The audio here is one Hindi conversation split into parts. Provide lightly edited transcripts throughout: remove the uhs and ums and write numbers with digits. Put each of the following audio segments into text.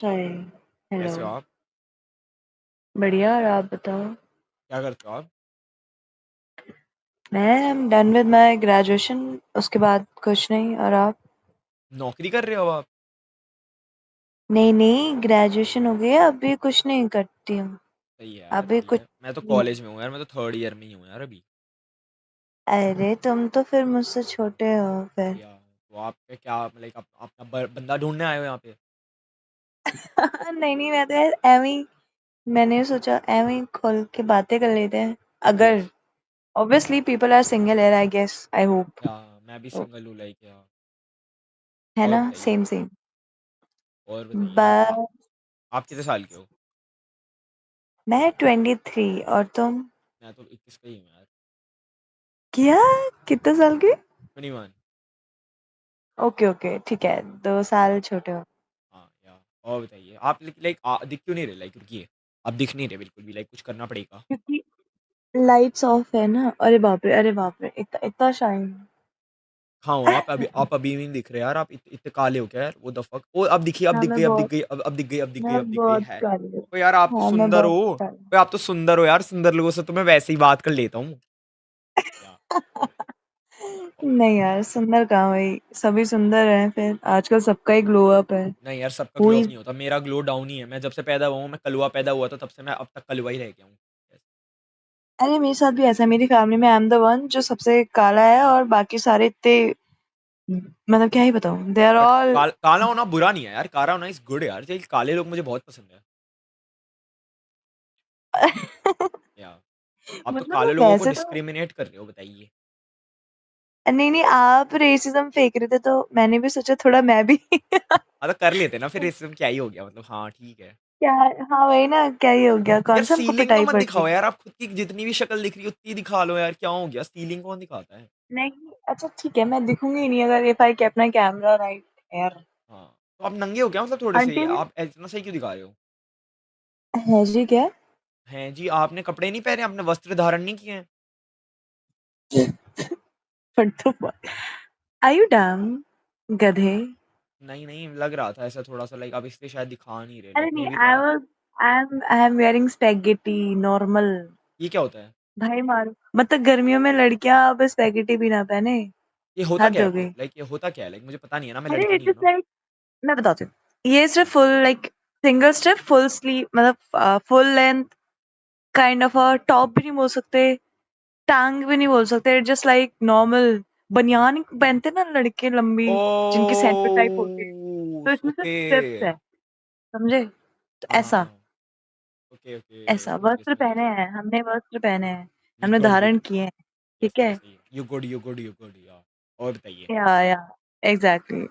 हाय, हेलो। कैसे हो आप? बढ़िया और आप बताओ? क्या करते हो आप? मैं am done with my graduation. उसके बाद कुछ नहीं। और आप? नौकरी कर रहे हो आप? नहीं नहीं, ग्रेजुएशन हो गया, अभी कुछ नहीं करती हूँ। सही है यार, अभी कुछ बढ़िया है। मैं तो नहीं। कॉलेज में हूँ यार, मैं तो थर्ड ईयर में ही हूँ यार अभी। अरे तुम तो फिर मुझसे छोटे हो फिर। या तो आप पे क्या लाइक आप अपना बंदा ढूंढने आए हो यहाँ पे? नहीं नहीं, मैं तो यार एਵੇਂ ही, मैंने सोचा एਵੇਂ ही खोल के बातें कर लेते हैं। अगर yes. Obviously people are single है, आई गेस, आई होप। या मैं भी सिंगल हूँ लाइक या। है और ना, बताइए। Same same. और बताइए बस आप कितने साल के हो? मैं 23 और तुम? मैं तो 21 का ही हूँ यार। क्या? कितने साल की? 21। ओके ओके, ठीक है, 2 साल छोटे हो। हाँ या। और बताइए आप लाइक दिख क्यों नहीं रहे? लाइक रुकिए, आप दिख नहीं रहे बिल्कुल भी, लाइक कुछ करना पड़ेगा। क्योंकि लाइट्स ऑफ है ना। अरे बाप रे, अरे बाप रे, इतना इतना शाइन। हाँ हो आप अभी भी नहीं दिख रहे यार, आप इतने काले हो क्या यार, वो द फक। ओ अब दिखिए, अब हाँ दिख मैं गई, अब दिख बहुत गई, अब दिख गई, अब दिख गई, मैं अब दिख गई बहुत है। काली हूँ। ओ यार आप तो हाँ मैं सुंदर बहुत हो। काली ओ आप तो सुंदर हो यार, सुंदर लोगों से तो मैं वैसे ही बात कर लेता हूँ। या हूँ। नहीं यार, सुंदर कहाँ भाई, सभी सुंदर हैं फिर, आजकल सबका ही ग्लो अप है। नहीं यार, सबका हु ग्लो अप इज? नहीं होता, मेरा ग्लो डाउन ही है। मैं जब से पैदा हुआ हूँ, मैं कलवा पैदा हुआ था, तब से मैं अब तक कलवा ही रह गया हूँ। अरे मेरे साथ भी ऐसा है, मेरी फैमिली में आई एम द वन जो सबसे काला है और बाकी सारे इतने, मतलब क्या ही बताऊं, दे आर बट ऑल। काला होना बुरा नहीं है यार, काला होना इज गुड यार, ये काले लोग मुझे बहुत पसंद है। या आप तो मतलब काले मैं लोगों को वैसे तो, डिस्क्रिमिनेट कर रहे हो, बताइए। नहीं नहीं, आप रेसिज्म फेंक रहे थे तो मैंने भी सोचा थोड़ा मैं भी। हाँ तो कर लेते ना फिर, इसमें क्या ही हो गया, मतलब हाँ ठीक है। क्या? हाँ वही ना, क्या ही हो गया, यार कौन सा हमको सीलिंग तो पिटाई मत पड़ दिखाओ रही? यार, आप खुद की जितनी भी शक्ल दिख रही है उतनी दिखा लो यार, क्या हो गया, सीलिंग कौन दिखाता है? नहीं, अच्छा ठीक है, मैं दिखूंगी ही नहीं अगर if I kept my camera right यार। हाँ तो आप नंगे हो क्या, मतलब थोड़े से, अंटिल आप इतना सही क्यों दिखा रहे हो? है जी क्या? हैं जी, आपने कपड़े नहीं पहने, आपने वस्त्र धारण नहीं किए हैं। What the fuck, are you dumb, गधे? नहीं नहीं, लग रहा था ऐसा थोड़ा सा, लाइक आप इसलिए शायद दिखा नहीं रहे, अरे लाइक मे नहीं, be I that. Was I am wearing spaghetti normal. ये क्या होता है? भाई मारो, मतलब गर्मियों में लड़कियां अब स्पेगेटी भी ना पहने, ये होता हद क्या हो है, गई। लाइक ये होता क्या है, लाइक मुझे पता नहीं है ना, मैं अरे लड़की इट नहीं हूँ इज ना। लाइक, मैं बताती हूँ, ये सिर्फ हाँ। Full like single step full sleeve, मतलब full length kind of a top भी नहीं बोल सकते, टांग भी नहीं बोल सकते, इट्स जस्ट लाइक नॉर्मल बनियान पहनते ना लड़के लंबी, जिनकी सेंटर टाइप होती है। ओह तो इसमें सिर्फ ओके। स्ट्रिप्स है, समझे? तो हाँ हाँ ऐसा, हाँ। ओके ओके, ऐसा समझ गए वस्त्र समझ गए पहने समझ हैं हमने, वस्त्र पहने हैं, गए। हमने गुड गुड। धारण किए हैं। यस ठीक सही है है। सही है, you good you good you good या। और बताइए। या एग्जैक्टली।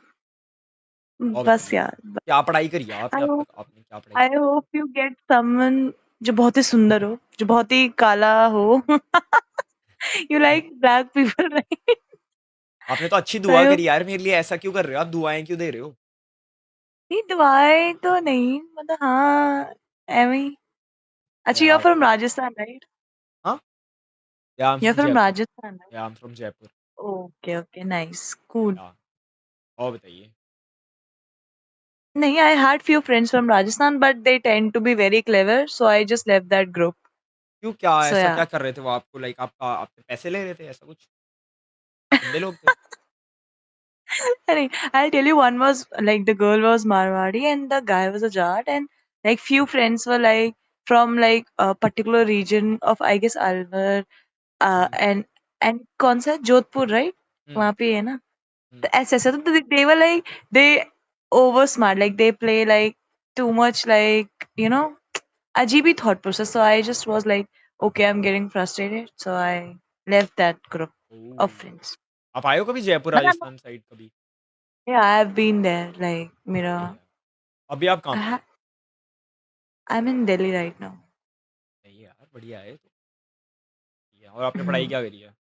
और बस बताइए, यार, क्या पढ़ाई करी है आपने आई अब तक, होप आपने क्या पढ़ाई आई करी है? होप यू गेट समवन जो बहुत ही सुंदर हो, जो बहुत ही काला हो। You like black people right? आपने तो अच्छी आई दुआ होप। करी यार मेरे लिए, ऐसा क्यों कर रहे हो आप, दुआएं क्यों दे रहे हो? नहीं, दुआएं तो नहीं, मतलब हाँ, एਵੇਂ ही। अच्छा, you are yeah. From Rajasthan right? हाँ। Yeah I am you are from from Jaipur. Rajasthan right? Yeah I am from Jaipur. Okay okay, nice, cool. Yeah. और बताइए। नहीं, I had few friends from Rajasthan, but they tend to be very clever, so I just left that group. क्यों, क्या So ऐसा yeah. क्या कर रहे थे वो आपको, लाइक आपका आपसे पैसे ले रहे थे, ऐसा कुछ गंदे लोग थे? Anyway, I'll tell you, one was like the girl was Marwadi and the guy was a Jat, and like few friends were like from like a particular region of I guess Alwar, hmm and कौन सा जोधपुर राइट? हम्म वहाँ पे है ना? हम्म। तो ऐसे ऐसे तो they were like they over smart, like they play like too much, like अजीब ही thought process. So I just was like, okay, I'm getting frustrated, so I left that group of oh. friends. आप आए हो कभी जयपुर मतलब राजस्थान साइड कभी? yeah, I've been there, like मेरा सही है। अभी आप कहाँ पे हो? I'm in Delhi right now. सही है यार, बढ़िया है तो। सही है। और आपने पढ़ाई हम्म। क्या करी है?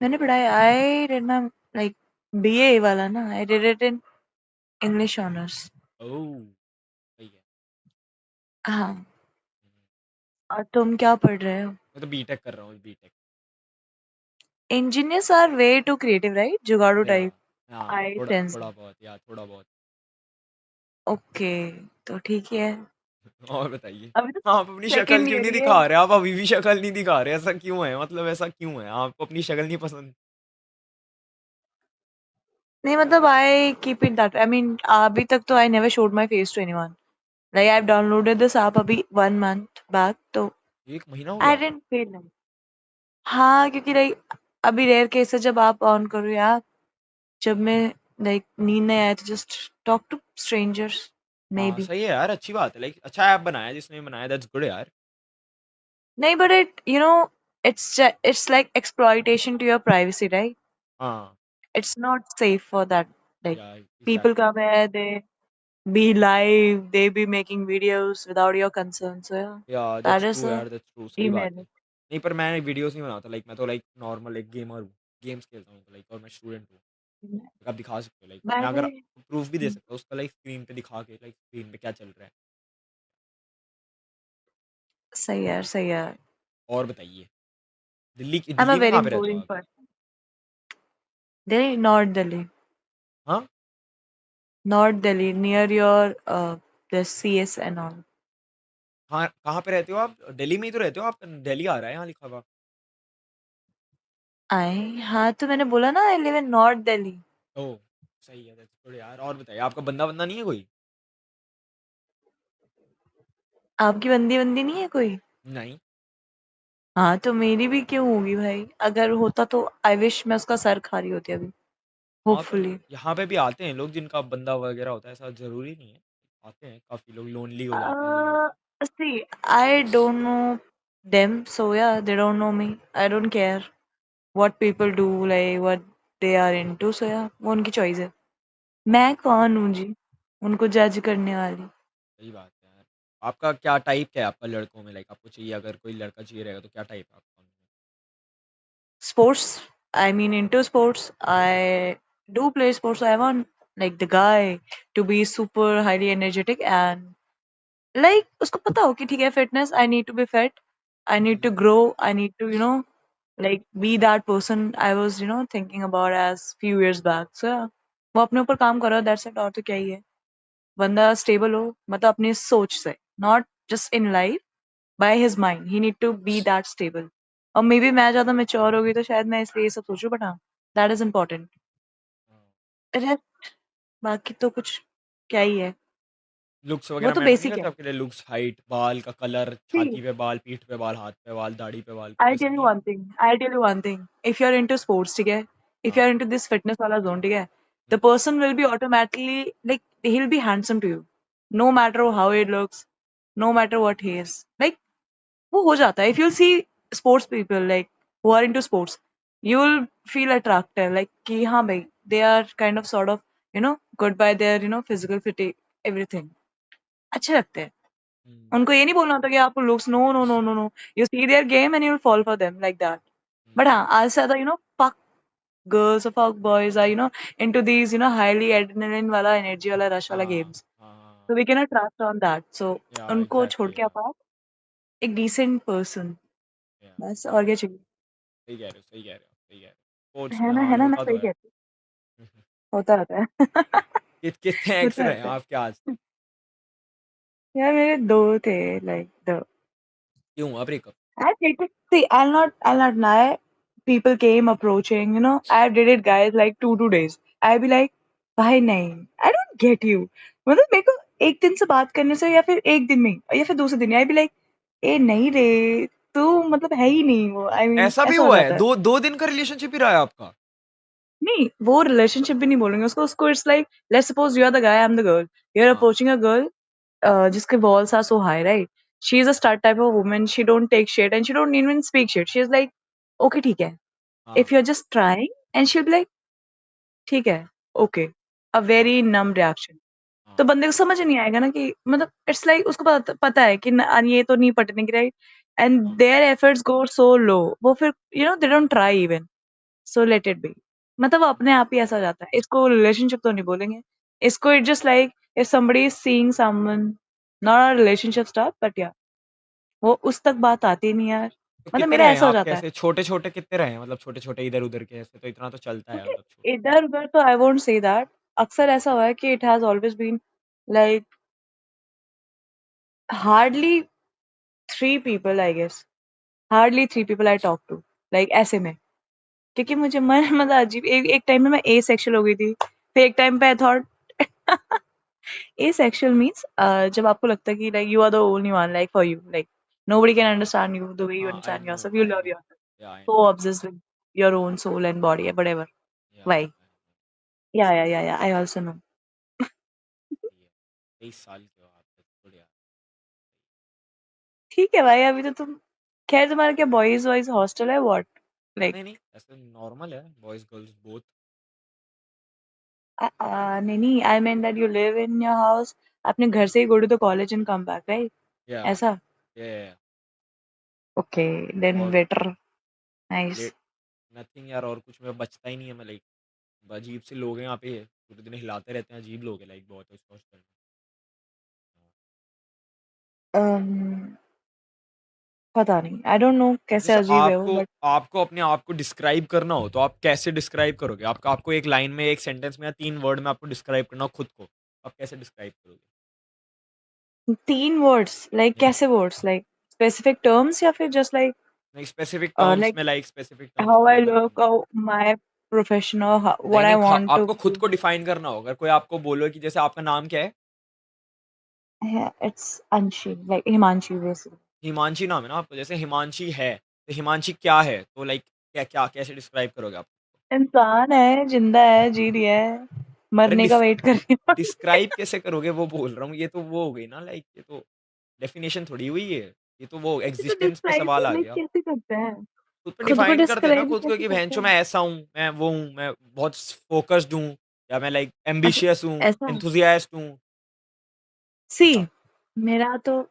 मैंने पढ़ाई, I did my like BA वाला ना, I did it in English honors. ओह। सही है। हाँ। हम्म। और तुम क्या पढ़ रहे हो? मैं तो बीटेक कर रहा हूँ, BTech. Engineers are way too creative, right? जुगाड़ू या। type. हाँ I थोड़ा sense. थोड़ा बहुत, या थोड़ा बहुत। ओके, तो ठीक ही है। और बताइए? अभी तो आप अपनी शक्ल सेकंड क्यों ईयर नहीं ही है। दिखा रहे? आप अभी भी शक्ल नहीं दिखा रहे, ऐसा क्यों है? मतलब ऐसा क्यों है? आपको अपनी शक्ल नहीं पसंद? नहीं मतलब I keep it that, I mean अभी तक तो I never showed my face to anyone. Like I have downloaded this app अभी 1 मंथ बैक, तो 1 महीना हो आई गया? Didn't feel like. हाँ, क्योंकि लाइक अभी रेयर केस है जब आप ऑन करो यार, जब मैं लाइक नींद नहीं आए तो जस्ट टॉक टू स्ट्रेंजर्स मे हाँ, बी। सही है यार, अच्छी बात है। लाइक अच्छा ऐप बनाया जिसने बनाया, दैट्स गुड यार। नहीं but it you know it's like exploitation to your privacy, right? हाँ, it's not safe for that. Like yeah people exactly. come here, they be live, they be making videos without your consent, so yeah, या that that's is true a यार, दैट्स ट्रू, सही बात है। demerit. नहीं पर मैं वीडियोज़ नहीं बनाता, लाइक मैं तो लाइक नॉर्मल एक गेमर हूँ, गेम्स खेलता हूँ लाइक, और मैं स्टूडेंट हूँ। आप दिखा सकते हो लाइक, मैं मैंने अगर प्रूफ भी दे सकता हूँ उसका, लाइक स्क्रीन पे दिखा के, लाइक स्क्रीन पे क्या चल रहा है। सही है यार, सही है यार। और बताइए, I'm a दिल्ली में very कहाँ पे रहते हो boring आप? person. Delhi, North Delhi. हाँ? North Delhi, near your the CS and all. कहाँ कहाँ पे रहते हो आप? दिल्ली में ही तो रहते हो आप? दिल्ली आ रहा है यहाँ लिखा हुआ। आए हाँ, तो मैंने बोला ना I live in north Delhi. Oh! सही है, दैट्स गुड यार। और बताइए, आपका बंदा-वंदा नहीं है कोई? आपकी बंदी बंदी नहीं है कोई? नहीं। हाँ, तो मेरी भी क्यों होगी भाई? अगर होता तो आई विश मैं उसका सर खा रही होती अभी। हाँ, पर होपफुली। यहाँ पे भी आते हैं लोग जिनका बंदा वगैरह होता है, ऐसा ज़रूरी नहीं है। आते हैं काफ़ी लोग, लोनली हो जाते हैं जो लोग। See, I don't know them, so yeah, they don't know me. I don't care what people do, like what they are into, so yeah, वो उनकी चॉइस है। हाँ, मैं कौन हूँ जी, उनको जज करने वाली। सही बात है यार। आपका क्या टाइप क्या है आपका लड़कों में? लाइक आपको चाहिए, अगर कोई लड़का चाहिए रहेगा तो क्या टाइप है आपका? Sports, I mean into sports. I do play sports. I want like the guy to be super highly energetic and like उसको पता हो कि ठीक है fitness. I need to be fit. I need hmm, to grow. I need to like be that person I was thinking about as few years back. So yeah, वो अपने ऊपर काम कर रहा है, that's it, और तो क्या ही है। बंदा स्टेबल हो मतलब अपनी सोच से, not just in life, by his mind he need to be that stable। और मे बी मैं ज्यादा मेच्योर हो गई तो शायद मैं इसलिए ये सब सोचूं, बट हाँ, दैट इज इम्पोर्टेंट। हाँ। बाकी तो कुछ क्या ही है, लुक्स वो वगैरह तो मैटर नहीं बेसिक है। करते आपके लिए? लुक्स, हाइट, बाल का कलर, See, छाती पे बाल, पीठ पे बाल, हाथ पे बाल, दाढ़ी पे बाल, I'll वैसा tell you नहीं है? one thing, I'll tell you one thing, if you're into sports, ठीक है, if हाँ। you're into this fitness वाला zone, ठीक है, हुँ, the person will be automatically like he'll be handsome to you, no matter how he looks, no matter what he is, like वो हो जाता है। If you'll see sports people like who are into sports, you will feel attractive like कि हाँ भाई, they are kind of sort of good by their physical fit, everything अच्छे लगते हैं। हुँ, उनको ये नहीं बोलना होता कि आपको looks, no no no no no, you see their game and you will fall for them like that. Hmm. But हाँ, आज से ज्यादा fuck girls or fuck boys are into these highly adrenaline वाला energy वाला rush वाला हाँ, games, हाँ, हाँ। so we cannot trust on that, so या उनको छोड़ एग्ज़ैक्टली के या, आप एक decent person, बस और क्या एग्ज़ैक्टली। चाहिए। सही कह रहे हो, सही कह रहे हो, सही कह रहे हो। स्पोर्ट्स में हाँ, है ये ना, मैं होता तो सही है। कहती होता रहता है। कितने एक्स होता रहे हैं रहता है। आपके आज तक? यार मेरे दो थे, लाइक दो। क्यों हुआ breakup? I dated, see, I'll not lie. People came approaching, I did it guys like 2 days. I'd be like, भाई नहीं, I don't get you। मतलब मेरे को एक दिन से बात करने से या फिर एक दिन में या फिर दूसरे दिन, I'd be like, ए नहीं रे, तू मतलब है ही नहीं वो, I mean ऐसा भी ऐसा हो हुआ है? जाता है। 2 दिन का रिलेशनशिप ही रहा है आपका? नहीं, वो रिलेशनशिप भी नहीं बोलेंगे उसको। उसको it's like, let's suppose you are the guy, I am the girl, you are हाँ, अप्रोचिंग अ गर्ल जिसके balls are so high, right? She is a stud type of woman. She don't take shit and she don't even speak shit. She is like, okay, ठीक है। हाँ, If you're just trying, and she'll be like, ठीक है, okay, a हाँ, very numb reaction। तो हाँ, बंदे को समझ नहीं आएगा ना कि मतलब इट्स लाइक उसको पता है कि ये तो नहीं पटने की, राइट? एंड हाँ, देयर एफर्ट्स गो सो लो, वो फिर they don't try even, so let it be. मतलब वो अपने आप ही ऐसा हो जाता है। इसको रिलेशनशिप तो नहीं बोलेंगे, इसको it just like if somebody is seeing someone, not a relationship start, but या वो उस तक बात आती नहीं यार। तो मतलब कितने मेरा रहे हैं ऐसा हो आपके जाता है। ऐसे छोटे-छोटे, कितने रहे हैं? मतलब छोटे-छोटे इधर-उधर के, ऐसे तो इतना तो चलता है ओके, मतलब इधर-उधर तो आई वोंट से दैट। अक्सर ऐसा हुआ है कि it has always been like hardly 3 people I guess, hardly 3 people I talk to, like ऐसे में। क्योंकि मुझे मन मतलब अजीब, एक टाइम में मैं एसेक्सुअल हो गई थी, फिर एक टाइम पे आई थॉट एसेक्सुअल मीन्स जब आपको लगता है कि like you are the only one like for you, like nobody can हाँ, understand you the way you हाँ, understand yourself, you love yourself I know, so obsessed with your own soul and body, whatever. या Why? I know, Yeah. I also know. सही है। 23 साल के हो आप, दैट्स गुड यार। ठीक है भाई, अभी तो तुम, खैर तुम्हारा क्या बॉयज वॉइज हॉस्टल है व्हाट? लाइक नहीं, नहीं, ऐसे नॉर्मल है, बॉयज़ गर्ल्स बोथ। नहीं, I mean that you live in your house, अपने घर से ही go to the college and come back, right? Yeah, ऐसा? या, ओके, देन और बेटर, नाइस। लेट नथिंग यार, और कुछ में बचता ही नहीं है। मैं लाइक अजीब से लोग हैं यहाँ पे, पूरे दिन हिलाते रहते हैं, अजीब लोग हैं लाइक बहुत उस हॉस्टल में। पता नहीं, आई डोंट नो कैसे जैसे अजीब है वो, आपको बट आपको अपने आप को डिस्क्राइब करना हो तो आप कैसे डिस्क्राइब करोगे? आपका आपको एक लाइन में, एक सेंटेंस में या 3 वर्ड में आपको डिस्क्राइब करना हो खुद को, आप कैसे डिस्क्राइब करोगे? 3 वर्ड्स लाइक या कैसे वर्ड्स, लाइक स्पेसिफिक टर्म्स या फिर just like like specific terms like में, लाइक स्पेसिफिक टर्म्स हाउ में आई अगर तुम लुक, माय प्रोफेशन और नहीं, व्हाट आई नहीं, वांट टू आपको खुद बी? को डिफाइन करना हो, अगर कोई आपको बोलो कि जैसे आपका नाम क्या है? It's Anshi, like Himanshi basically. Himanshi नाम है ना आपका, जैसे हिमांशी है, तो हिमांशी क्या है? तो लाइक क्या क्या कैसे डिस्क्राइब करोगे आप? इंसान है, जिंदा है, जी रही है, अरे मरने का वेट कर रही है। डिस्क्राइब कैसे करोगे वो बोल रहा हूँ, ये तो वो हो गई ना, लाइक ये तो डेफिनेशन थोड़ी हुई है, ये तो वो तो एग्जिस्टेंस पे डिस्क्राइब सवाल आ लाइक गया। कैसे करते हैं? खुद पे खुद को डिफाइन कर देना डिस्क्राइब खुद को कैसे कि करते भैंचो हैं? मैं ऐसा हूँ, मैं वो हूँ, मैं बहुत फोकस्ड हूँ, या मैं लाइक अच्छा, एम्बिशियस हूँ, ऐसा? एंथुसियास्ट हूँ, सी, ऐसा। मेरा तो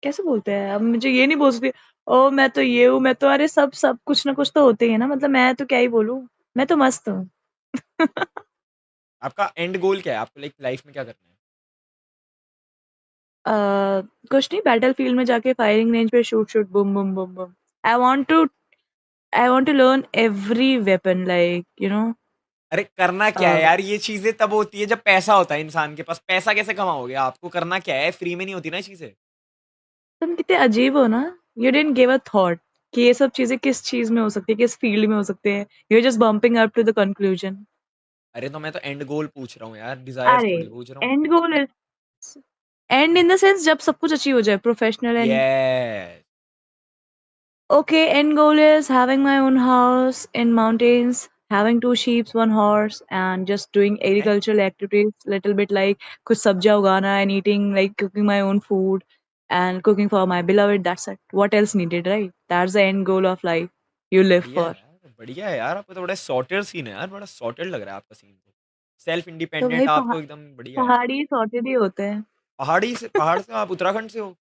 कैसे बोलते हैं, अब मुझे ये नहीं बोल सकती ओ मैं तो ये हूँ, मैं तो, अरे सब सब कुछ ना कुछ तो होते ही है ना, मतलब मैं तो क्या ही बोलूँ, मैं तो मस्त हूँ। आपका एंड गोल क्या है? आपको लाइक लाइफ में क्या करना है? अ, कुछ नहीं, बैटल फील्ड में जाके फायरिंग रेंज पे shoot shoot boom boom boom boom. I want to I want to learn every weapon, like you know. अरे करना क्या है यार? ये चीजें तब होती है जब पैसा होता है इंसान के पास। पैसा कैसे कमाओगे? आपको करना क्या है? फ्री में नहीं होती ना ये चीजें। तुम कितने अजीब हो ना, you didn't give a thought कि ये सब चीजें किस चीज में हो सकती है, किस फील्ड में हो सकते हैं, you are just bumping up to the conclusion. अरे तो मैं तो एंड गोल पूछ रहा हूँ यार, डिजायर्स अरे थोड़ी पूछ रहा हूँ। And goal is, and in the sense जब सब कुछ अचीव हो जाए, professional and, yes. okay, end goal is having my own house in mountains, having 2 sheep, 1 horse, and just doing हैं? agricultural activities, little bit like kuch sabjiyan ugana and eating, like cooking my own food and cooking for my beloved. That's it. What else needed, right? That's the end goal of life you live बढ़िया है for. यार, बढ़िया है यार, आपका तो बड़ा सॉर्टेड सीन है यार, बड़ा सॉर्टेड लग रहा है आपका सीन तो। सेल्फ तो भाई इंडिपेंडेंट आप तो एकदम बढ़िया है। पहाड़ी सॉर्टेड ही होते हैं। पहाड़ से आप उत्तराखंड से हो?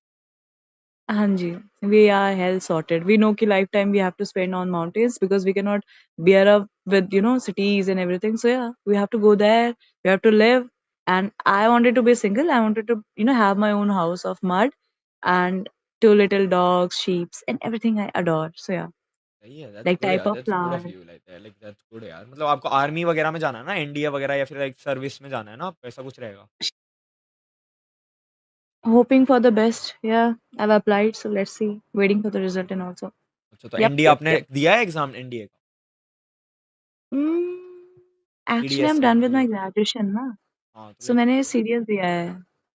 हाँ जी, we are hell sorted. We know कि lifetime we have to spend on mountains because we cannot bear up with, you know, cities and everything. So yeah, we have to go there. We have to live. And I wanted to be single. I wanted to, you know, have my own house of mud and 2 little dogs, sheeps, and everything I adore. So yeah, सही है, दैट्स like गुड type यार, of that's good of flower. You, like that's good यार। मतलब आपको आर्मी वगैरह में जाना है ना, एनडीए वगैरह, या फिर लाइक सर्विस में जाना है ना, ऐसा कुछ रहेगा? Hoping for the best. Yeah, I've applied. So let's see. Waiting for the result and also. अच्छा, तो Yep, एनडीए yep, आपने yep. दिया है एग्जाम एनडीए का? Mm, actually, I'm TDS done with NDA my का? graduation, na. हाँ तो So लाइक मैंने सीरियस दिया है।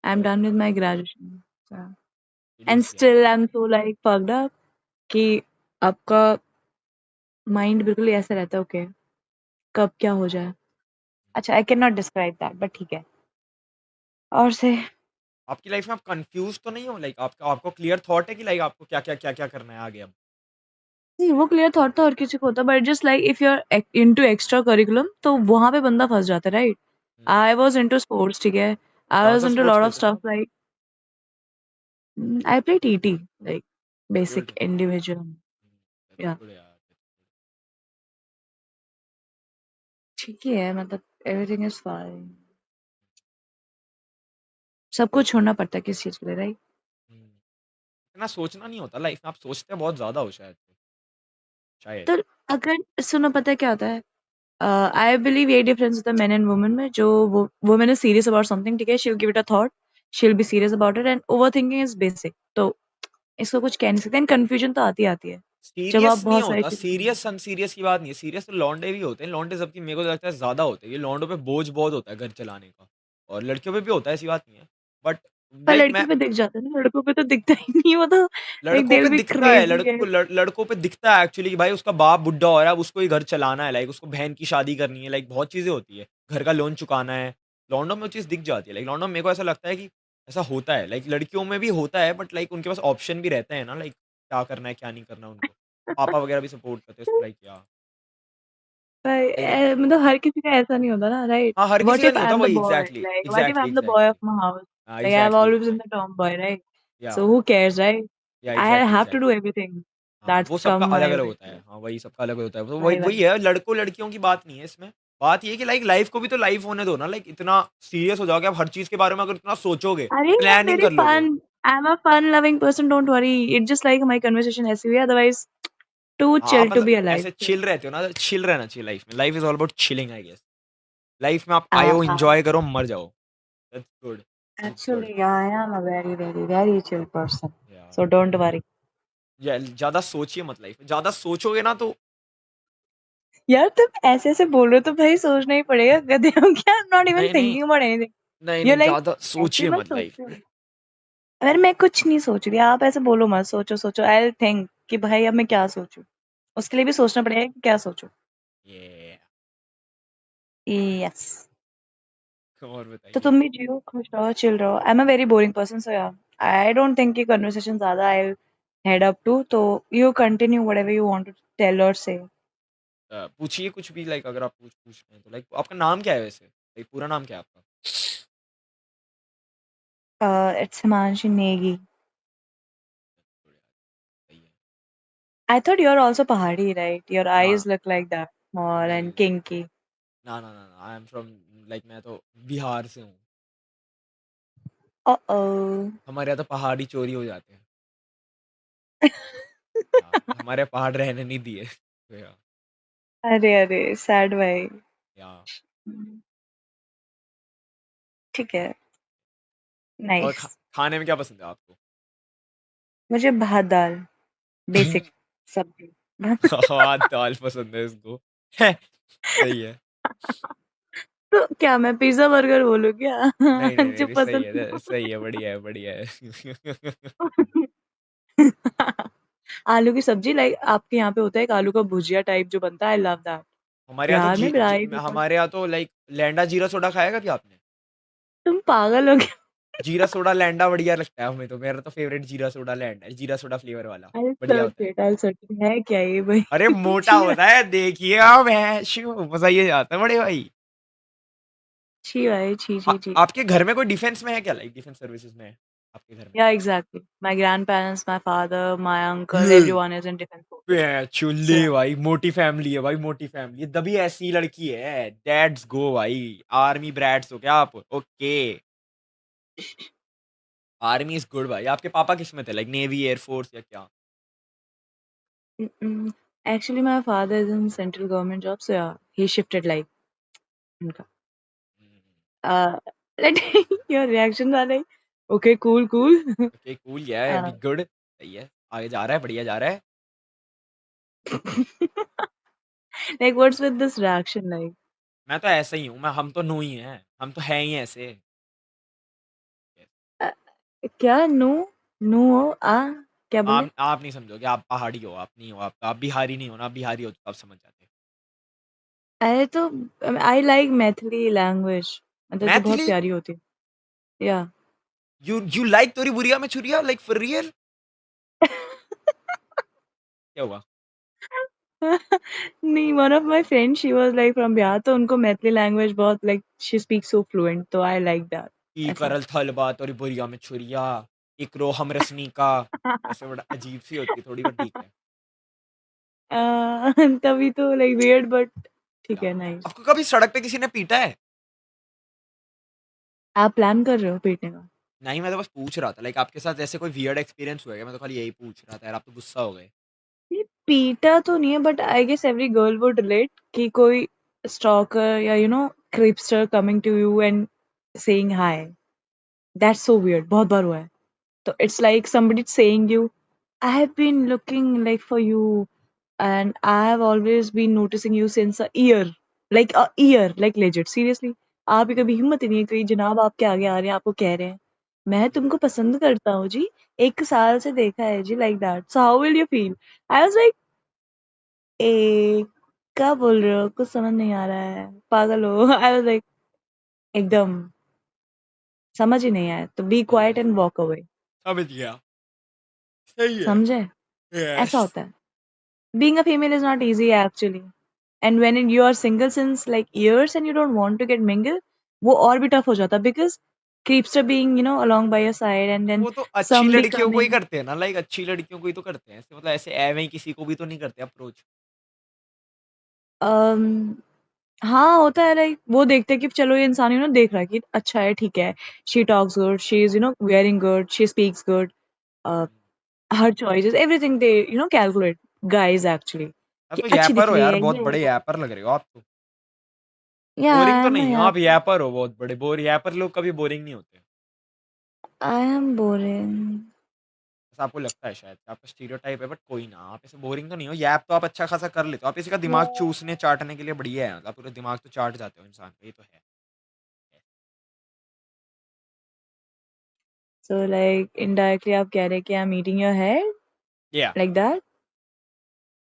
I'm oh done with my graduation. So, and TDS दिया है। still I'm so like fucked up कि आपका माइंड बिल्कुल ही ऐसा रहता है, ओके कब क्या हो जाए। अच्छा, आई can not describe that, but ठीक है। और से आपकी लाइफ में आप कंफ्यूज तो नहीं हो? लाइक आपका आपको क्लियर थॉट है कि लाइक आपको क्या क्या क्या क्या करना है आगे अब? नहीं, वो क्लियर थॉट तो हर किसी को होता है, but just like if you are into extra curriculum तो वहां पे बंदा फंस जाता है, right? Hmm, I was into sports, ठीक है, आई कौन वाज सा इनटू स्पोर्ट्स लॉट ऑफ खेलते थे स्टफ आप? Like I play TT, like basic good. Individual. That's या गुड यार। ठीक ही है, मतलब एवरीथिंग इज फाइन। सब कुछ छोड़ना पड़ता है किस चीज के लिए, राइट? हम्म, इतना सोचना नहीं होता लाइफ में, आप सोचते बहुत ज्यादा हो शायद, शायद। तो अगर सुनो, पता है क्या होता है, आई बिलीव यही डिफरेंस होता है मेन एंड वुमेन में, जो वो women is serious about something, ठीक है, she will give it a thought, she will be serious about it, and over thinking is basic, तो इसको कुछ कह नहीं सकते, एंड कंफ्यूजन तो आती आती है जब आप सीरियस नहीं बहुत सारी होता, चीजें। सीरियस अनसीरियस की बात नहीं है, सीरियस तो लौंडे भी होते हैं, लौंडे सबकी मेरे को तो लगता है ज़्यादा होते हैं, ये लौंडों पे बोझ बहुत होता है घर चलाने का, और लड़कियों पे भी होता है, ऐसी बात नहीं है, बट पर लाइक मैं लड़कियों पे दिख जाता है ना, लड़कों पे तो दिखता ही नहीं, वो तो लाइक लड़कों दे पे विल बी दिखता है, क्रेजी है। लड़कों पे दिखता है एक्चुअली कि भाई उसका बाप बुढ़ा हो रहा है, अब उसको ही घर चलाना है, लाइक उसको बहन की शादी करनी है, लाइक बहुत चीज़ें होती है, घर का लोन चुकाना है, लौंडों में वो चीज़ दिख जाती है, लाइक लौंडों में मेरे को ऐसा लगता है कि ऐसा होता है, लाइक लड़कियों में भी होता है, बट लाइक उनके पास ऑप्शन भी रहते हैं ना, लाइक क्या करना है क्या नहीं करना उनको, पापा वगैरह भी सपोर्ट करते हैं, लाइक या पर सही रहता है। मतलब हर किसी का ऐसा नहीं होता ना, राइट? हाँ, हर किसी व्हाट का इफ नहीं आई होता एम द वही boy, exactly, like what if I exactly, am the boy of exactly. My house, हाँ, like I have exactly, always been the exactly. Tomboy, right? Yeah so who cares, right? Yeah I exactly, have to do exactly. Everything हाँ, वो दैट्स सबका कम माय अलग-अलग वे। होता है। हाँ, वही सबका अलग होता है। तो वही वही वही वही। है, लड़कों-लड़कियों की बात नहीं है इसमें। बात ये है कि लाइक लाइफ़ को भी तो लाइफ़ होने दो ना, लाइक इतना सीरियस हो जाओगे आप हर चीज़ के बारे में अगर इतना सोचोगे, अरे आई एम प्लानिंग वेरी कर लोगे। Fun, I am a fun loving person, don't worry, it's just like my conversation ऐसी हुई है, अदरवाइज टू हाँ, आप चिल टू मतलब बी अलाइव। ऐसे चिल रहते हो ना, चिल रहना चाहिए लाइफ़ में। Life is all about chilling I guess. Life में आप आए हो, एन्जॉय करो, मर जाओ। That's good, that's good. Actually, I am a very, very, very chill person. या So don't worry. या ज़्यादा सोचिए मत लाइफ़ में। ज़्यादा सोचोगे ना तो यार तुम ऐसे ऐसे बोल रहे हो तो भाई सोचना ही पड़ेगा, गधे हो क्या? I'm not even नहीं, नहीं, thinking about anything. नहीं, You're नहीं, like ज़्यादा ऐसे सोचिए मत मत लाइफ़ सोचो। में। अगर मैं कुछ नहीं सोच रही, आप ऐसे बोलो मत, सोचो सोचो, आई थिंक कि भाई अब मैं क्या सोचूं, उसके लिए भी सोचना पड़ेगा कि क्या सोचूं। ये यस। और तो बताइए? तुम भी जियो, खुश रहो, चिल रहो। I am a very boring person, so yeah I don't think कि कन्वर्सेशन ज्यादा आई हेड अप टू, तो you continue whatever you want to tell और से। पूछिए कुछ भी लाइक अगर आप पूछ रहे हैं तो लाइक आपका नाम क्या है वैसे? लाइक पूरा नाम क्या है आपका? इट्स हिमांशी नेगी। सही है। I thought you're also Pahadi, right? Your ना, eyes look like that, small नहीं, and kinky. ना, आई एम फ्रॉम लाइक मैं तो बिहार से हूँ। Uh-oh. हमारे यहाँ तो पहाड़ी चोरी हो जाते हैं। या हमारे यहाँ पहाड़ रहने नहीं दिए। तो अरे अरे, सैड भाई। या हम्म, ठीक है, और नाइस। खाने में क्या पसंद है आपको? मुझे भात दाल, बेसिक सब्जी। हाँ, दाल पसंद है इसको। सही है। तो क्या मैं पिज्जा बर्गर बोलूं क्या? नहीं, नहीं, नहीं, जो नहीं, सही पसंद है, हो। सही है, बढ़िया है, बढ़िया है। आलू की सब्जी, लाइक आपके यहाँ पे होता है एक आलू का भुजिया टाइप जो बनता है, आई लव दैट। हमारे यहाँ तो बिहार में बिहारी पीपल। हमारे यहाँ तो लाइक लैंडा जीरा सोडा खाया कभी आपने? तुम पागल हो गए? जीरा सोडा लैंडा बढ़िया लगता है हमें तो, मेरा तो फेवरेट जीरा सोडा लैंडा है, जीरा सोडा फ्लेवर वाला, आई बढ़िया होता है। Search it, I search it, है क्या ये भाई? अरे मोटा छी होता है, देखिए आप हैं शू मज़ा ही आता है बड़े भाई। छी भाई, छी छी छी। आपके घर में कोई डिफेंस में है क्या? लाइक डिफेंस सर्विसेज में है आपके घर में? Yeah, exactly. My grandparents, my father, my uncle, hmm. everyone is in defense forces. Bay, So चुल्ली भाई, मोटी फैमिली है भाई, मोटी फैमिली है, तभी ऐसी लड़की है, दैट्स गो भाई। आर्मी ब्रैट्स हो क्या आप? ओके। आर्मी इज गुड भाई। आपके पापा किस में थे, लाइक नेवी एयरफोर्स या क्या? actually, my father is in central government job, so yeah, he shifted like. उनका. Uh, let your reaction was like, okay, cool, cool. Okay cool, या uh, बी गुड, सही है, आगे जा रहा है, बढ़िया जा रहा है। like, what's with this reaction? Like, मैं तो ऐसा ही हूँ, मैं हम तो नो ही हैं, हम तो हैं ही ऐसे। uh, क्या नो नो आ क्या बोले? आप नहीं समझोगे, आप पहाड़ी हो, आप नहीं हो, आप बिहारी नहीं हो ना, आप बिहारी हो तो आप समझ जाते। अरे तो आई लाइक मैथिली लैंग्वेज, मतलब जो बहुत मैथिली? प्यारी होती है, या यू लाइक तोरी बुरिया में छुरिया, लाइक फॉर रियल? क्या हुआ? नहीं, one of my friend she was like from Bihar, तो उनको मैथिली लैंग्वेज बहुत like she speaks so fluent, तो आई लाइक दैट ई ऐसा। करल थलबा तोरी बुरिया में छुरिया, इकरो हम रसनी का, ऐसे बड़ा अजीब सी होती है थोड़ी, बट ठीक है। तभी तो लाइक वियर्ड बट ठीक या है, नाइस। आपको कभी सड़क पे किसी ने पीटा है? आप प्लान कर रहे हो पीटने का? नहीं, मैं तो बस पूछ रहा था, लाइक आपके साथ ऐसे कोई वियर्ड एक्सपीरियंस हुआ है क्या? मैं तो खाली यही पूछ रहा था यार, आप तो गुस्सा हो गए। ये पीटा तो नहीं है, but I guess every girl would relate कि कोई stalker या creepster coming to you and saying hi. That's so weird. बहुत बार हुआ है. So it's like somebody saying you, I have been looking like for you and I have always been noticing you since a year. Like a year, like legit. Seriously. आप ही कभी हिम्मत ही नहीं है कि जनाब आपके आगे आ रहे हैं आपको कह रहे हैं मैं तुमको पसंद करता हूँ जी 1 साल से देखा है जी like that. So how will you feel? I was like ए क्या बोल रहे हो कुछ समझ नहीं आ रहा है पागल हो आई वाज लाइक एकदम समझ ही नहीं आया तो be quiet yes, and walk away समझ गया। सही है। समझे ऐसा यस। होता है being a female is not easy actually and when you are single since like years and you don't want to get mingle वो और भी टफ हो जाता because creeps are being along by your side and then वो तो अच्छी some be लड़कियों को ही coming करते हैं ना, लाइक अच्छी लड़कियों को ही तो करते हैं। ऐसे मतलब ऐसे एवें ही किसी को भी तो नहीं करते अप्रोच। um, हाँ होता है लाइक वो देखते हैं कि चलो ये इंसान देख रहा है कि अच्छा है ठीक है she talks good she is wearing good she speaks good her choices, everything they, calculate, guys actually. आप कि तो अच्छी यैपर दिख हो रही यार, है बहुत ये बड़े वो यैपर लग रहे हो आप तो। yeah, बोरिंग I तो am a नहीं हो आप, yapper. यैपर हो बहुत बड़े। यैपर लोग कभी बोरिंग नहीं होते। I am boring. ऐसा आपको लगता है शायद, आपका स्टीरियोटाइप है, बट कोई ना, आप ऐसे बोरिंग तो नहीं हो। यैप तो आप अच्छा खासा कर लेते हो। आप किसी का दिमाग चूसने चाटने के लिए बढ़िया है, मतलब पूरा दिमाग तो चाट जाते हो इंसान का, ये तो है। So like indirectly आप कह रहे हैं कि I'm eating your head या like that.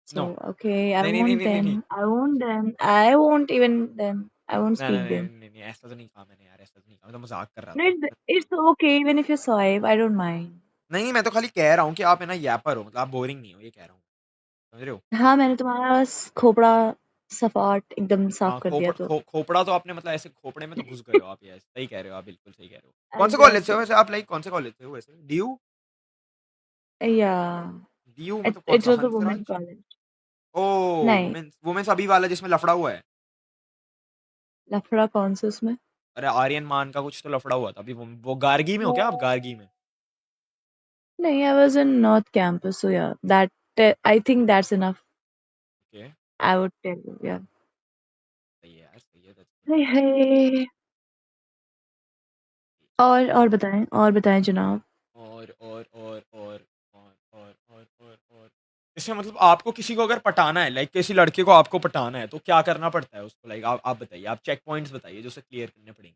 No, So okay, I नहीं नहीं नहीं won't नहीं नहीं नहीं them. I won't them. I won't even them. I won't नहीं नहीं speak them. नहीं नहीं नहीं, ऐसा तो नहीं कहा मैंने यार, ऐसा तो नहीं कहा, मैं तो मजाक कर रहा No, था। it's okay even if you swipe. I don't mind. नहीं नहीं, मैं तो खाली कह रहा हूँ कि आप है ना यैपर हो, मतलब आप बोरिंग नहीं हो, ये कह रहा हूँ। समझ रहे हो? हाँ मैंने तुम्हारा खोपड़ा सपाट एकदम साफ हाँ, कर दिया तो खोपड़ा तो आपने मतलब ऐसे खोपड़े में तो घुस गए हो आप, ये सही कह रहे हो आप, बिल्कुल सही कह रहे हो। I कौन से कॉलेज से just हो वैसे आप, लाइक कौन से कॉलेज से हो वैसे? डीयू? yeah. डीयू It मतलब कौन it सा, was a women Hansraj? college. ओह! नहीं वुमेन्स वुमेन्स अभी वाला जिसमें लफड़ा हुआ है? लफड़ा कौन सा उसमें अरे आर्यन मान का कुछ तो लफड़ा हुआ था अभी। वो गार्गी में हो क्या आप, No. गार्गी में? नहीं, I was in North Campus, so yeah, that I think that's enough. Okay, I would tell you, yeah. सही है यार, सही है, दैट्स गुड। हाय हाय और बताएं जनाब। और इसमें मतलब आपको किसी को अगर पटाना है, लाइक किसी लड़के को आपको पटाना है, तो क्या करना पड़ता है उसको? लाइक आप बताइए, आप चेक पॉइंट्स बताइए जो उसे क्लियर करने पड़ेंगे।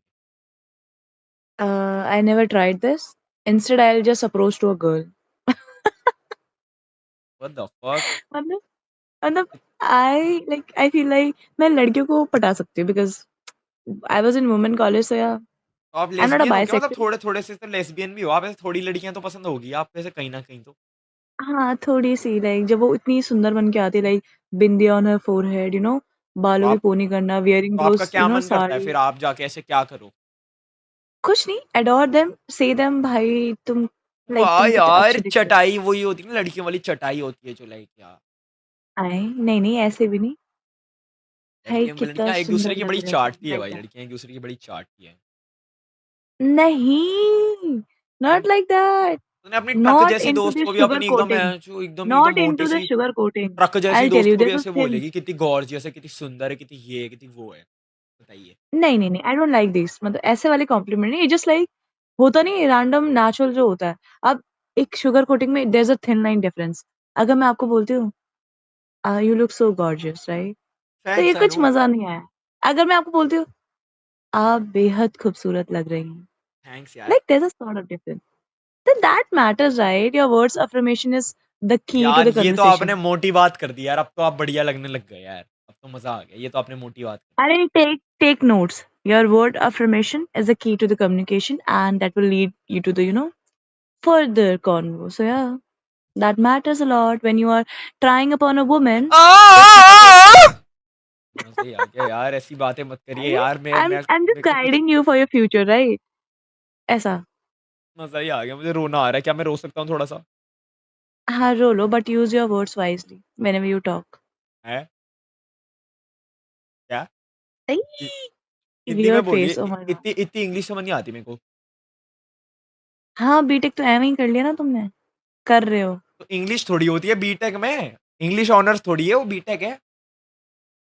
I never tried this. Instead, I'll just approach to a girl. What the fuck? मतलब मतलब I feel like मैं लड़कियों को पटा सकती हूँ because I was in women college, so yeah, तो आप I'm not a लेस्बियन हो क्या? मतलब bisexual. थोड़े-थोड़े से तो लेस्बियन भी हो आप, ऐसे थोड़ी लड़कियाँ तो पसंद होगी आप वैसे कहीं न कहीं तो। हाँ, थोड़ी-सी लाइक जब वो इतनी सुंदर बन के आती है like bindi on her forehead, तो बालों की आप पोनी करना, वियरिंग तो आपका दोस क्या मन करता है साड़ी फिर आप जाके ऐसे क्या करो? कुछ नहीं adore them, say them भाई वाह तुम कितने यार! अच्छे दिख रहे हो। चटाई वही होती है ना, लड़कियों वाली चटाई होती है जो, लाइक यार, आए नहीं नहीं ऐसे भी नहीं भाई कितना लड़कियाँ एक-दूसरे सुंदर की लग बड़ी रहे हो तुम चाटती है लाइक भाई, दैट लड़कियाँ एक-दूसरे की बड़ी चाटती हैं। नहीं एंड नॉट लाइक दैट तूने अपनी ट्रक नॉट जैसी इनटू दोस्त द को भी शुगर अपनी एकदम कोटिंग जो एकदम एकदम नॉट मोटी into the sea sugar coating truck I जैसी विल टेल दोस्त यू को भी देयर वाज ऐसे थिन बोलेगी कितनी गॉर्जियस है, कितनी सुंदर है, कितनी ये है, कितनी वो है। बताइए। नहीं नहीं नहीं आई डोंट लाइक दिस मतलब ऐसे वाले कॉम्प्लीमेंट नहीं जस्ट लाइक होता नहीं रैंडम नेचुरल जो होता है अब एक शुगर कोटिंग में there is a thin line difference अगर मैं आपको बोलती हूँ you look so gorgeous right तो ये थैंक्स, आई कुछ नो। मजा नहीं आया अगर मैं आपको बोलती हूँ आप बेहद खूबसूरत लग रही हैं थैंक्स यार। like there's a sort of difference then that matters right your words affirmation is the key to यार the ये तो आपने conversation मोटी बात कर दी यार, अब तो आप बढ़िया लगने लग गए यार। अब तो मज़ा आ गया। ये तो आपने मोटी बात कर दी। I mean, take notes your word affirmation is the key to the communication and that will lead you to the further convo so yeah that matters a lot when you are trying upon a woman that मज़ा ही आ गया यार, ऐसी बातें मत करिए I, यार। I'm just मेरे को कुछ guiding you for your future right ऐसा मज़ा ही आ गया, मुझे रोना आ रहा है। क्या मैं रो सकता हूँ थोड़ा-सा? हाँ रोलो but use your words wisely whenever you talk हैं? क्या? Ay, हि हिंदी में weird बोलिए। face oh my god इतनी इतनी इंग्लिश समझ नहीं आती मेरे को। हाँ बीटेक तो एवं ही कर लिया ना तुमने कर रहे हो तो इंग्लिश थोड़ी होती है बीटेक में। इंग्लिश ऑनर्स थोड़ी है वो, बीटेक है।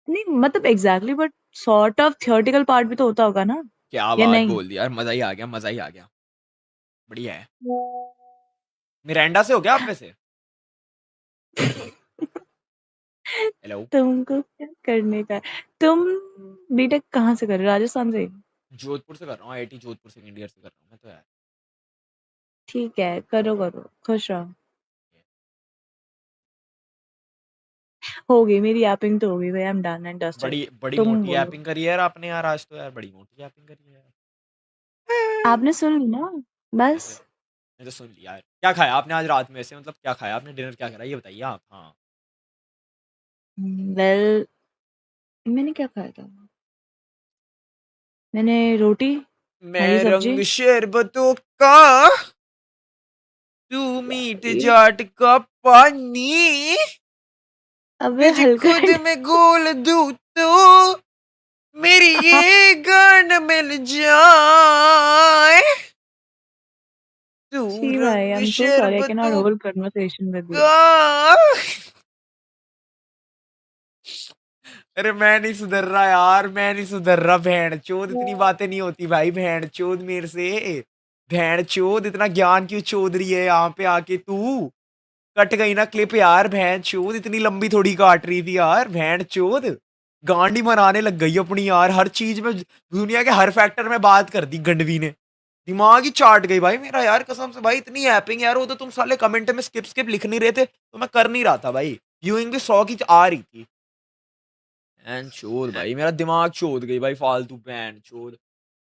नहीं मतलब exactly but sort of theoretical part भी तो होता होगा ना? क्या या बात नहीं? बोल दी यार, मज़ा ही आ गया, मज़ा ही आ गया। बढ़िया है। मिरांडा से हो क्या आप वैसे? हेलो? तुमको क्या करने का है? तुम बीटेक कहाँ से कर रहे हो? राजस्थान से? जोधपुर से कर रहा हूँ, आईआईटी जोधपुर सेकंड ईयर से कर रहा हूँ मैं तो यार। ठीक है, करो, करो, खुश रहो। हो गई मेरी ऐपिंग तो हो गई भाई, I am done and dusted. बड़ी बड़ी तुम मोटी बोलो। ऐपिंग करी है यार आपने यार आज तो यार, बड़ी मोटी ऐपिंग करी है यार। आपने सुन ली ना? ऐसे बस। मैं तो सुन लिया यार। क्या खाया आपने आज रात में ऐसे, मतलब क्या खाया आपने, डिनर क्या करा ये बताइए आप? हाँ। वेल मैंने क्या खाया था? मैंने रोटी, हरी मैं सब्जी। रंग शरबतों का, तू मीठ यार ये जाट का पानी, अबे तुझे हल्का खुद में घोल दूँ तो मेरी ये गान मिल जाए, तू छी भाई, I rang am so sorry, I can not शरबतों होल्ड कन्वर्सेशन विद यू। का। अरे मैं नहीं सुधर रहा यार, मैं नहीं सुधर रहा। भेड़ चोद इतनी बातें नहीं होती भाई, भेड़ चोद मेरे से। भेड़ चोद इतना ज्ञान क्यों चोद रही है यहाँ पे आके तू? कट गई ना क्लिप यार, भेड़ चोद इतनी लंबी थोड़ी काट रही थी यार। भेड़ चोद गांडी मराने लग गई अपनी यार, हर चीज में दुनिया के हर फैक्टर में बात कर दी गंडवी ने। दिमाग ही चाट गई भाई मेरा यार, कसम से भाई इतनी ऐपिंग यार। वो तो तुम साले कमेंट में स्किप स्किप लिख नहीं रहे थे तो मैं कर नहीं रहा था भाई। व्यूइंग भी 100 की आ रही थी। एंड चोद भाई मेरा दिमाग चोद गई भाई, फालतू बैंड चोद।